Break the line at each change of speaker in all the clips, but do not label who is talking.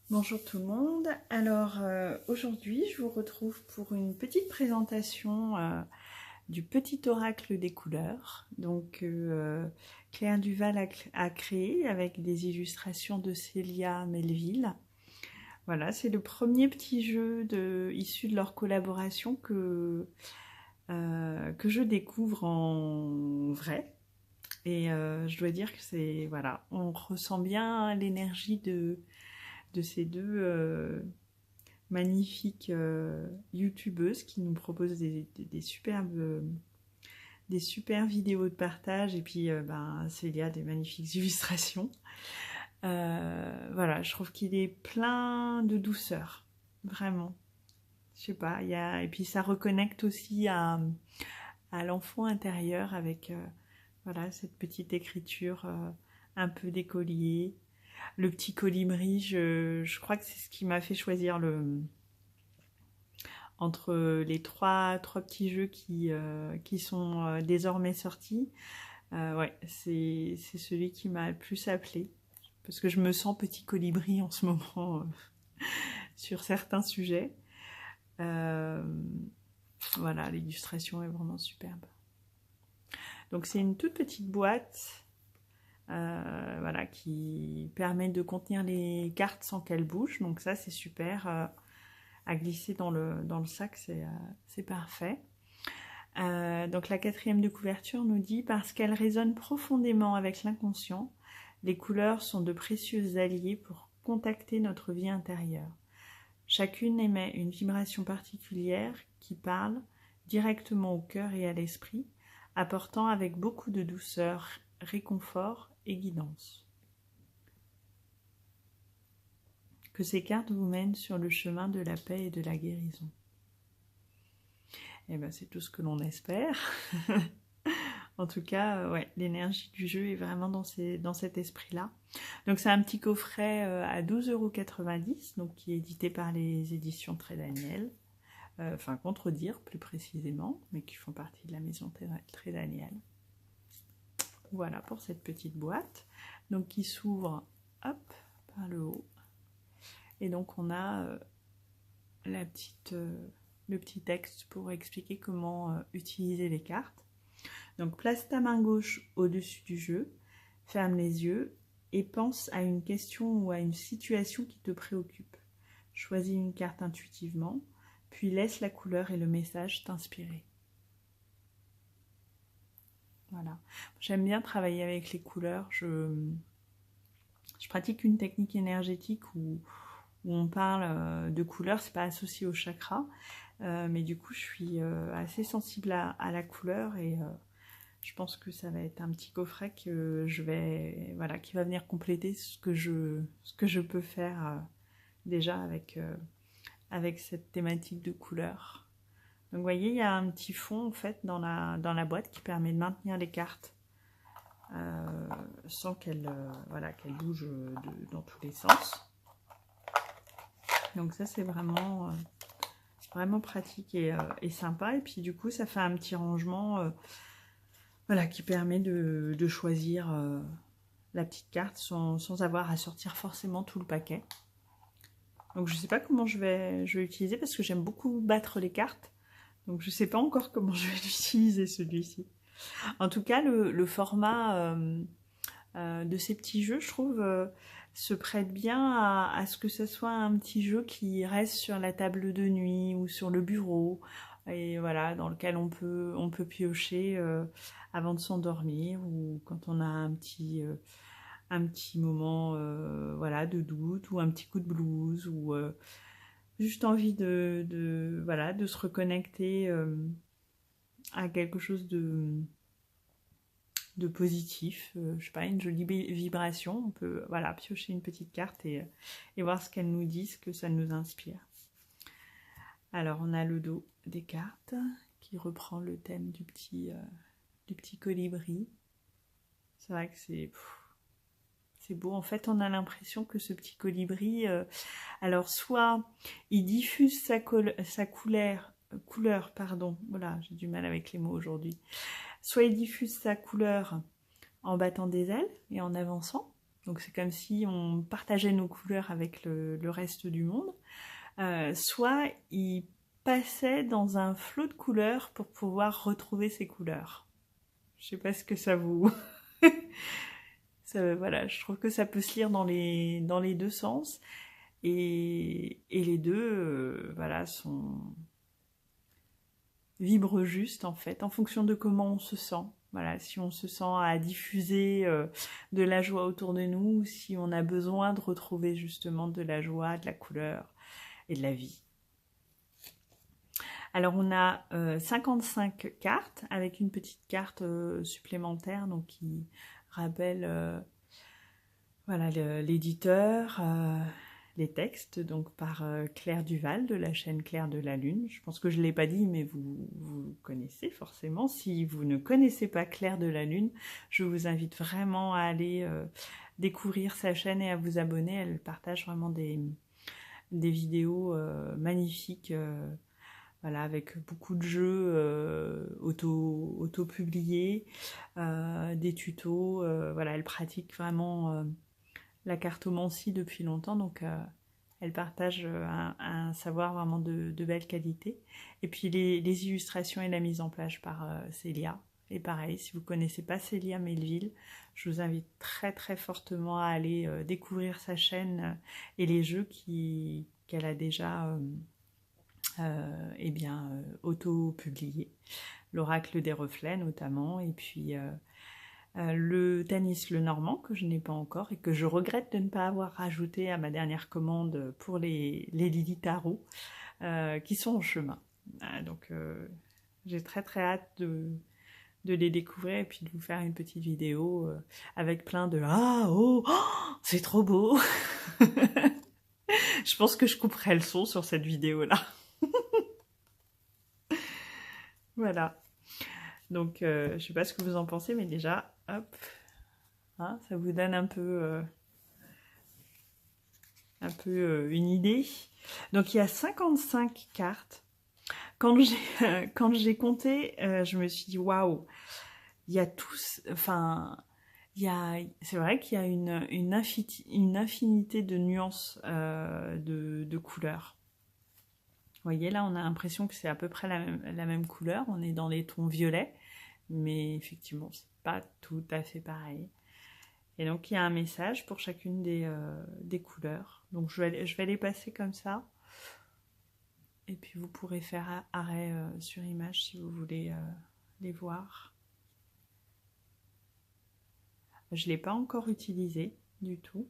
Bonjour tout le monde. Alors aujourd'hui, je vous retrouve pour une petite présentation du petit oracle des couleurs. Donc Claire Duval a créé avec des illustrations de Célia Melville. Voilà, c'est le premier petit jeu issu de leur collaboration que je découvre en vrai. Et je dois dire que c'est, voilà, on ressent bien l'énergie de ces deux magnifiques youtubeuses qui nous proposent des superbes vidéos de partage et puis Célia des magnifiques illustrations. Voilà, je trouve qu'il est plein de douceur, vraiment. Je sais pas, et puis ça reconnecte aussi à l'enfant intérieur avec voilà, cette petite écriture un peu d'écolier. Le petit colibri, je crois que c'est ce qui m'a fait choisir entre les trois petits jeux qui sont désormais sortis. Ouais, c'est celui qui m'a le plus appelé. Parce que je me sens petit colibri en ce moment sur certains sujets. Voilà, l'illustration est vraiment superbe. Donc c'est une toute petite boîte voilà, qui permet de contenir les cartes sans qu'elles bougent. Donc ça c'est super. À glisser dans le sac, c'est parfait. Donc la quatrième de couverture nous dit « Parce qu'elles résonnent profondément avec l'inconscient, les couleurs sont de précieux alliés pour contacter notre vie intérieure. Chacune émet une vibration particulière qui parle directement au cœur et à l'esprit, apportant avec beaucoup de douceur, réconfort et guidance. Que ces cartes vous mènent sur le chemin de la paix et de la guérison. » Et ben c'est tout ce que l'on espère. En tout cas, ouais, l'énergie du jeu est vraiment dans cet esprit-là. Donc c'est un petit coffret à 12,90 €, donc qui est édité par les éditions Très Daniel. Enfin, Contredire plus précisément, mais qui font partie de la maison Très Daniel. Voilà pour cette petite boîte. Donc qui s'ouvre, hop, par le haut. Et donc on a le petit texte pour expliquer comment utiliser les cartes. Donc place ta main gauche au-dessus du jeu, ferme les yeux et pense à une question ou à une situation qui te préoccupe. Choisis une carte intuitivement, puis laisse la couleur et le message t'inspirer. Voilà. J'aime bien travailler avec les couleurs. Je pratique une technique énergétique où on parle de couleurs, c'est pas associé au chakra, mais du coup je suis assez sensible à la couleur et je pense que ça va être un petit coffret que voilà, qui va venir compléter ce que je peux faire déjà avec cette thématique de couleurs. Donc vous voyez, il y a un petit fond en fait dans la boîte qui permet de maintenir les cartes sans qu'elles voilà, qu'elles bougent dans tous les sens. Donc ça c'est vraiment pratique et sympa. Et puis du coup ça fait un petit rangement voilà, qui permet de choisir la petite carte sans avoir à sortir forcément tout le paquet. Donc je ne sais pas comment je vais l'utiliser parce que j'aime beaucoup battre les cartes. Donc je ne sais pas encore comment je vais l'utiliser celui-ci. En tout cas, le format de ces petits jeux, je trouve, se prête bien à ce que ce soit un petit jeu qui reste sur la table de nuit ou sur le bureau, et voilà, dans lequel on peut piocher avant de s'endormir ou quand on a un petit moment voilà, de doute ou un petit coup de blues ou juste envie voilà, de se reconnecter à quelque chose de positif, je sais pas, une jolie vibration. On peut voilà, piocher une petite carte et voir ce qu'elle nous dit, ce que ça nous inspire. Alors on a le dos des cartes qui reprend le thème du petit colibri. C'est vrai que c'est beau. En fait, on a l'impression que ce petit colibri, alors soit il diffuse sa couleur, pardon, voilà, j'ai du mal avec les mots aujourd'hui. Soit il diffuse sa couleur en battant des ailes et en avançant, donc c'est comme si on partageait nos couleurs avec le reste du monde, soit il passait dans un flot de couleurs pour pouvoir retrouver ses couleurs. Je sais pas ce que ça vous... voilà, je trouve que ça peut se lire dans les deux sens, et les deux voilà, vibrent juste en fait, en fonction de comment on se sent. Voilà, si on se sent à diffuser de la joie autour de nous, si on a besoin de retrouver justement de la joie, de la couleur et de la vie. Alors on a 55 cartes avec une petite carte supplémentaire, donc qui rappelle voilà, l'éditeur, les textes, donc par Claire Duval de la chaîne Claire de la Lune. Je pense que je ne l'ai pas dit, mais vous connaissez forcément. Si vous ne connaissez pas Claire de la Lune, je vous invite vraiment à aller découvrir sa chaîne et à vous abonner. Elle partage vraiment des vidéos magnifiques, voilà, avec beaucoup de jeux auto-publiés, des tutos. Voilà, elle pratique vraiment la cartomancie depuis longtemps, donc elle partage un savoir vraiment de belle qualité. Et puis les illustrations et la mise en page par Célia. Et pareil, si vous ne connaissez pas Célia Melville, je vous invite très très fortement à aller découvrir sa chaîne et les jeux qu'elle a déjà eh bien, auto-publiés. L'Oracle des Reflets notamment, et puis le Tanis le Normand, que je n'ai pas encore et que je regrette de ne pas avoir rajouté à ma dernière commande pour les Lily Tarot, qui sont en chemin. Donc j'ai très très hâte de les découvrir et puis de vous faire une petite vidéo avec plein de « Ah, oh, oh c'est trop beau !» Je pense que je couperai le son sur cette vidéo-là. Voilà. Donc, je sais pas ce que vous en pensez, mais déjà, hop, hein, ça vous donne un peu une idée. Donc, il y a 55 cartes. Quand j'ai compté, je me suis dit, waouh, il y a tous, enfin, c'est vrai qu'il y a une infinité de nuances de couleurs. Vous voyez, là, on a l'impression que c'est à peu près la même couleur. On est dans les tons violets, mais effectivement, c'est pas tout à fait pareil. Et donc, il y a un message pour chacune des couleurs. Donc, je vais les passer comme ça. Et puis, vous pourrez faire arrêt sur image si vous voulez les voir. Je ne l'ai pas encore utilisé du tout.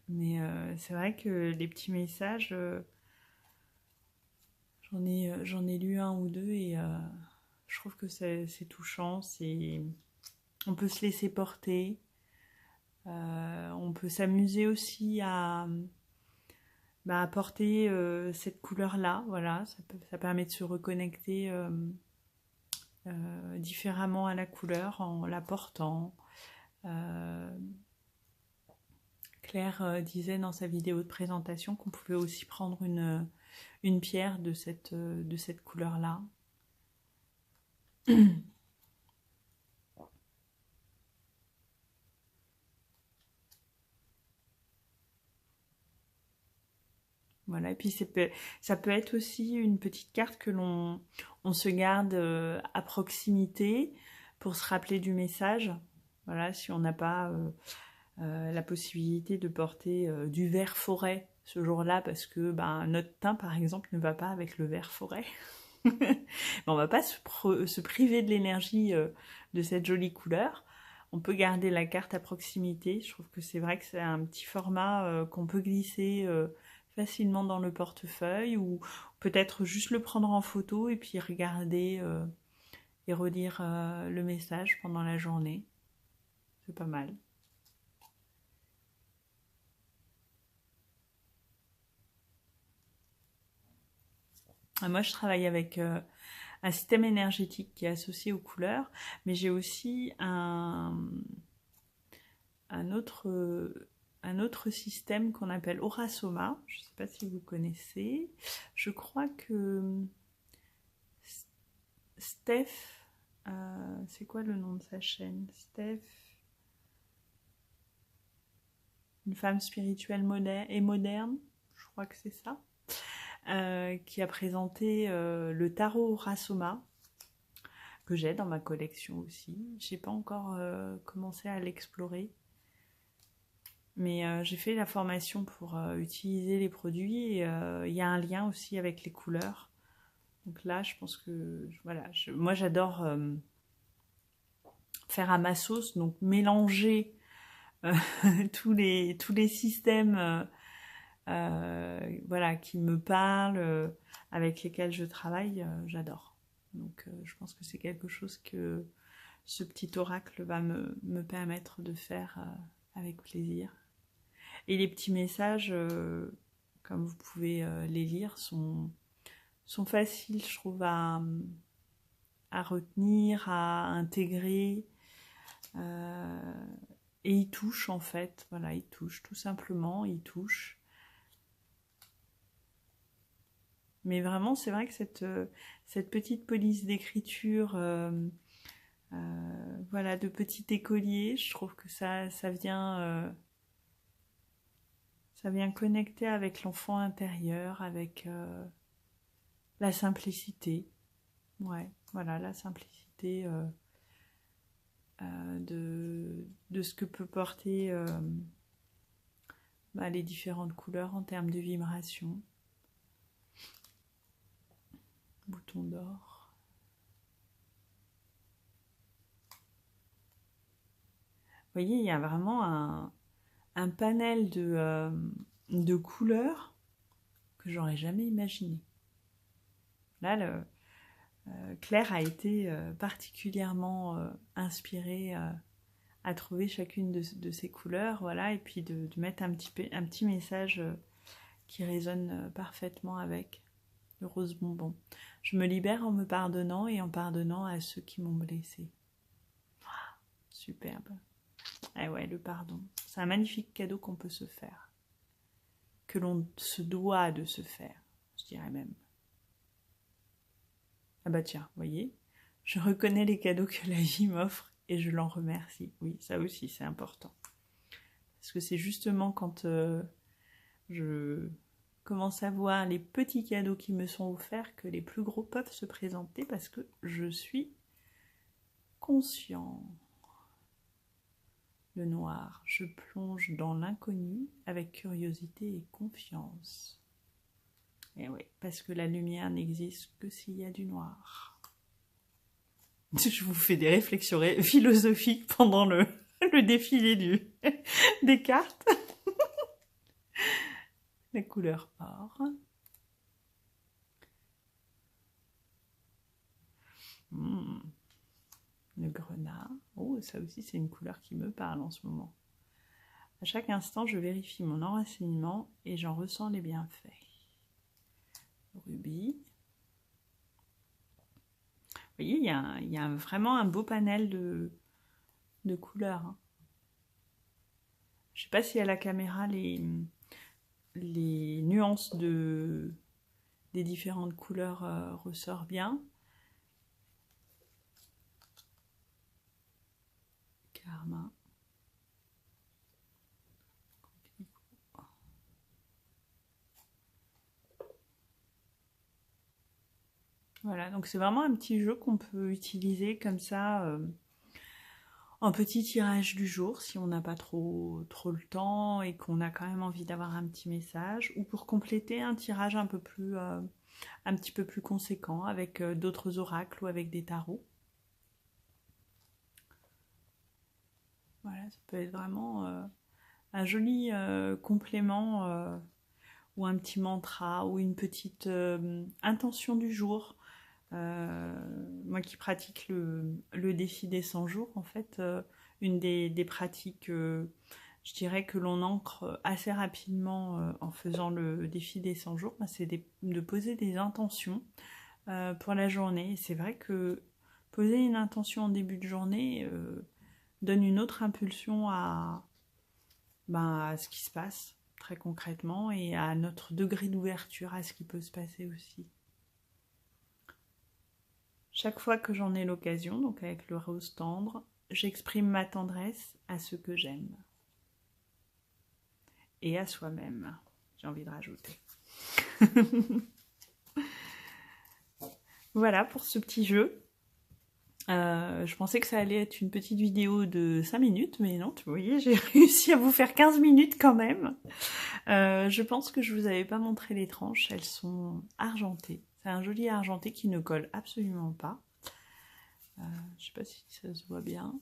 Mais c'est vrai que les petits messages, j'en ai lu un ou deux et je trouve que c'est touchant. On peut se laisser porter. On peut s'amuser aussi à porter cette couleur-là. Voilà, ça permet de se reconnecter différemment à la couleur en la portant. Claire disait dans sa vidéo de présentation qu'on pouvait aussi prendre une pierre de cette couleur-là. Voilà, et puis ça peut être aussi une petite carte que on se garde à proximité pour se rappeler du message. Voilà, si on n'a pas la possibilité de porter du vert forêt ce jour-là parce que notre teint par exemple ne va pas avec le vert forêt. On va pas se priver de l'énergie de cette jolie couleur. On peut garder la carte à proximité. Je trouve que c'est vrai que c'est un petit format qu'on peut glisser facilement dans le portefeuille ou peut-être juste le prendre en photo et puis regarder et relire le message pendant la journée. C'est pas mal. Moi, je travaille avec un système énergétique qui est associé aux couleurs, mais j'ai aussi un autre système qu'on appelle Aurasoma. Je ne sais pas si vous connaissez. Je crois que Steph, c'est quoi le nom de sa chaîne? Steph une femme spirituelle et moderne, je crois que c'est ça, qui a présenté le tarot Rasoma, que j'ai dans ma collection aussi. J'ai pas encore commencé à l'explorer. Mais j'ai fait la formation pour utiliser les produits et il y a un lien aussi avec les couleurs. Donc là, je pense que voilà, moi j'adore faire à ma sauce, donc mélanger tous les systèmes voilà, qui me parlent, avec lesquels je travaille, j'adore. Donc je pense que c'est quelque chose que ce petit oracle va me permettre de faire avec plaisir. Et les petits messages, comme vous pouvez les lire, sont faciles, je trouve, à retenir, à intégrer. Et ils touchent, en fait. Voilà, ils touchent, tout simplement, ils touchent. Mais vraiment, c'est vrai que cette petite police d'écriture, voilà, de petit écolier, je trouve que ça vient connecter avec l'enfant intérieur, avec la simplicité. Ouais, voilà, la simplicité de ce que peut porter les différentes couleurs en termes de vibration. Bouton d'or. Vous voyez, il y a vraiment un panel de couleurs que j'aurais jamais imaginé. Là, Claire a été particulièrement inspirée à trouver chacune de ces couleurs, voilà, et puis de mettre un petit message qui résonne parfaitement avec le rose bonbon. Je me libère en me pardonnant et en pardonnant à ceux qui m'ont blessée. Superbe. Eh ouais, le pardon. C'est un magnifique cadeau qu'on peut se faire. Que l'on se doit de se faire, je dirais même. Ah bah tiens, vous voyez, je reconnais les cadeaux que la vie m'offre et je l'en remercie. Oui, ça aussi, c'est important. Parce que c'est justement quand je commence à voir les petits cadeaux qui me sont offerts que les plus gros peuvent se présenter parce que je suis conscient. Le noir, je plonge dans l'inconnu avec curiosité et confiance. Et oui, parce que la lumière n'existe que s'il y a du noir. Je vous fais des réflexions philosophiques pendant le défilé des cartes. La couleur or. Le grenat. Oh, ça aussi, c'est une couleur qui me parle en ce moment. À chaque instant, je vérifie mon enracinement et j'en ressens les bienfaits. Rubis. Vous voyez, il y a vraiment un beau panel de couleurs. Hein. Je ne sais pas si à la caméra, les nuances des différentes couleurs ressortent bien. Karma. Voilà, donc c'est vraiment un petit jeu qu'on peut utiliser comme ça en petit tirage du jour si on n'a pas trop le temps et qu'on a quand même envie d'avoir un petit message, ou pour compléter un tirage un petit peu plus conséquent avec d'autres oracles ou avec des tarots. Voilà, ça peut être vraiment un joli complément ou un petit mantra ou une petite intention du jour. Moi qui pratique le défi des 100 jours, en fait, une des pratiques, je dirais que l'on ancre assez rapidement en faisant le défi des 100 jours, c'est de poser des intentions pour la journée. Et c'est vrai que poser une intention en début de journée donne une autre impulsion à ce qui se passe très concrètement et à notre degré d'ouverture à ce qui peut se passer aussi. Chaque fois que j'en ai l'occasion, donc avec le rose tendre, j'exprime ma tendresse à ceux que j'aime. et à soi-même, j'ai envie de rajouter. Voilà pour ce petit jeu. Je pensais que ça allait être une petite vidéo de 5 minutes, mais non, vous voyez, j'ai réussi à vous faire 15 minutes quand même. Je pense que je vous avais pas montré les tranches, elles sont argentées. C'est un joli argenté qui ne colle absolument pas. Je sais pas si ça se voit bien.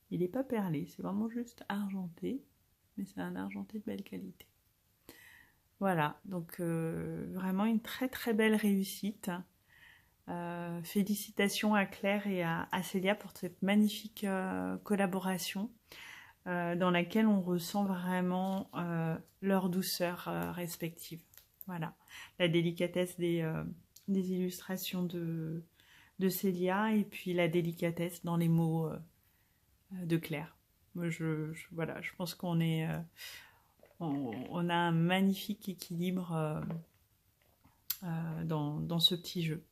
Il n'est pas perlé, c'est vraiment juste argenté, mais c'est un argenté de belle qualité. Voilà, donc vraiment une très très belle réussite. Félicitations à Claire et à Célia pour cette magnifique collaboration dans laquelle on ressent vraiment leur douceur respective. Voilà, la délicatesse des illustrations de Célia et puis la délicatesse dans les mots de Claire. Moi, voilà, je pense qu'on est, on a un magnifique équilibre dans ce petit jeu.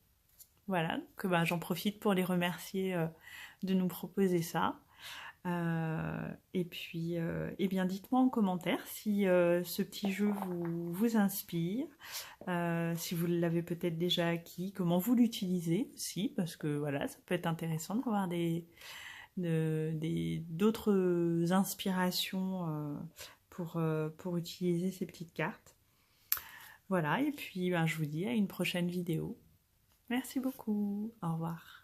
Voilà, donc j'en profite pour les remercier de nous proposer ça. Et puis, eh bien, dites-moi en commentaire si ce petit jeu vous inspire, si vous l'avez peut-être déjà acquis, comment vous l'utilisez aussi, parce que voilà, ça peut être intéressant d'avoir d'autres inspirations pour utiliser ces petites cartes. Voilà, et puis je vous dis à une prochaine vidéo. Merci beaucoup, au revoir.